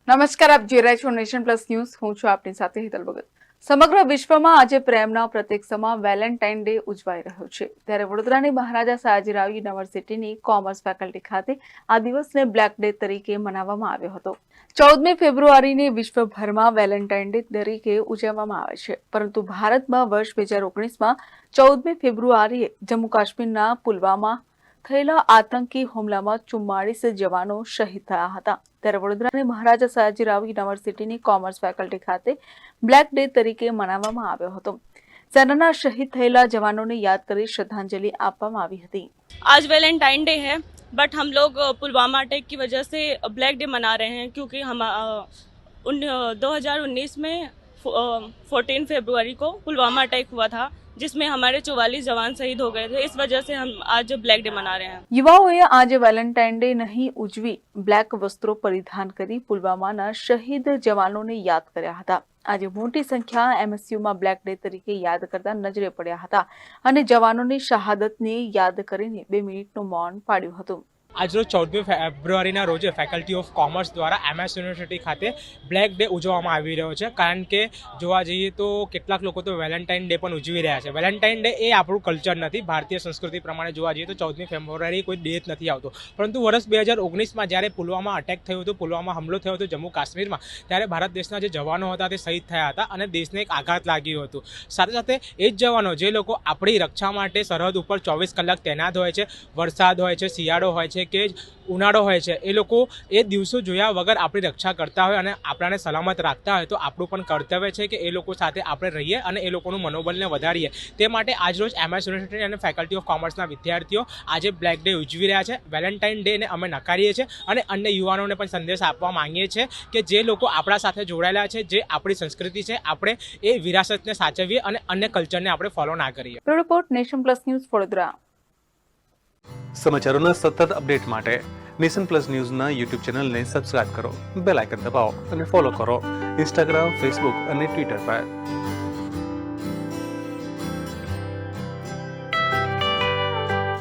નમસ્કાર, આપ જોઈ રહ્યા છો નેશન પ્લસ ન્યૂઝ. હું છું આપની સાથે હિતલ ભગત. સમગ્ર વિશ્વમાં આજે પ્રેમના પ્રતીક સમા વેલેન્ટાઇન ડે ઉજવાઈ રહ્યો છે. ત્યારે વડોદરાની મહારાજા સયાજીરાવ યુનિવર્સિટીની કોમર્સ ફેકલ્ટી ખાતે આ દિવસને બ્લેક ડે તરીકે મનાવવામાં આવ્યો હતો. 14મી ફેબ્રુઆરીને વિશ્વભરમાં વેલેન્ટાઇન ડે તરીકે ઉજવવામાં આવે છે, પરંતુ ભારતમાં વર્ષ 2019માં 14મી ફેબ્રુઆરીએ જમ્મુ કાશ્મીરના પુલવામા થયેલા આતંકી હુમલામાં 44 જવાનો શહીદ થયા હતા. ત્યારે વડોદરાની મહારાજા સયાજીરાવ યુનિવર્સિટીની કોમર્સ ફેકલ્ટી ખાતે બ્લેક ડે તરીકે મનાવવામાં આવ્યો હતો. સેનાના શહીદ થયેલા જવાનોને યાદ કરી શ્રદ્ધાંજલિ આપવામાં આવી હતી. आज वैलेंटाइन डे है, बट हम लोग पुलवामा अटैक की वजह से ब्लैक डे मना रहे हैं, क्योंकि हम 2019 में 14 फरवरी को पुलवामा अटैक हुआ था, जिसमें हमारे 44 जवान शहीद हो गए थे. इस वजह से हम आज ब्लैक डे मना रहे हैं. યુવાઓએ આજે વેલેન્ટાઇન ડે નહીં ઉજવી બ્લેક વસ્ત્રો પરિધાન કરી પુલવામાના શહીદ જવાનોને યાદ કર્યા હતા. આજે મોટી સંખ્યા એમએસયુમાં બ્લેક ડે તરીકે યાદ કરતા નજરે પડ્યા હતા અને જવાનોની શહાદતને યાદ કરીને 2 મિનિટનું મૌન પાડ્યું હતું. આજરોજ 14મી ફેબ્રુઆરીના રોજે ફેકલ્ટી ઓફ કોમર્સ દ્વારા એમએસ યુનિવર્સિટી ખાતે બ્લેક ડે ઉજવવામાં આવી રહ્યો છે. કારણ કે જોવા જઈએ તો કેટલાક લોકો તો વેલેન્ટાઇન ડે પણ ઉજવી રહ્યા છે. વેલેન્ટાઇન ડે એ આપણું કલ્ચર નથી. ભારતીય સંસ્કૃતિ પ્રમાણે જોવા જઈએ તો 14મી ફેબ્રુઆરી કોઈ ડે જ નથી આવતો. પરંતુ વર્ષ 2019માં જ્યારે પુલવામા અટેક થયું હતું, પુલવામા હુમલો થયો હતો જમ્મુ કાશ્મીરમાં, ત્યારે ભારત દેશના જે જવાનો હતા તે શહીદ થયા હતા અને દેશને એક આઘાત લાગ્યું હતું. સાથે સાથે એ જ જવાનો જે લોકો આપણી રક્ષા માટે સરહદ ઉપર 24 કલાક તૈનાત હોય છે, વરસાદ હોય છે, શિયાળો હોય છે કે ઉનાળો હોય છે, એ લોકો એ દિવસો જોયા વગર આપણી રક્ષા કરતા હોય અને આપણાને સલામત રાખતા હોય, તો આપણું પણ કર્તવ્ય છે કે એ લોકો સાથે આપણે રહીએ અને એ લોકોનું મનોબળને વધારીએ. તે માટે આજરોજ એમએસ યુનિવર્સિટી અને ફેકલ્ટી ઓફ કોમર્સના વિદ્યાર્થીઓ આજે બ્લેક ડે ઉજવી રહ્યા છે. વેલેન્ટાઇન ડેને અમે નકારીએ છીએ અને અન્ય યુવાનોને પણ સંદેશ આપવા માંગીએ છીએ કે જે લોકો આપણા સાથે જોડાયેલા છે, જે આપણી સંસ્કૃતિ છે, આપણે એ વિરાસતને સાચવીએ અને અન્ય કલ્ચરને આપણે ફોલો ના કરીએ. Report nation plus news Vadodara. સમાચારોના સતત અપડેટ માટે નેશન પ્લસ ન્યૂઝના યુટ્યુબ ચેનલને સબસ્ક્રાઇબ કરો, બેલ આઇકન દબાવો અને ફોલો કરો ઇન્સ્ટાગ્રામ, ફેસબુક અને ટ્વિટર પર.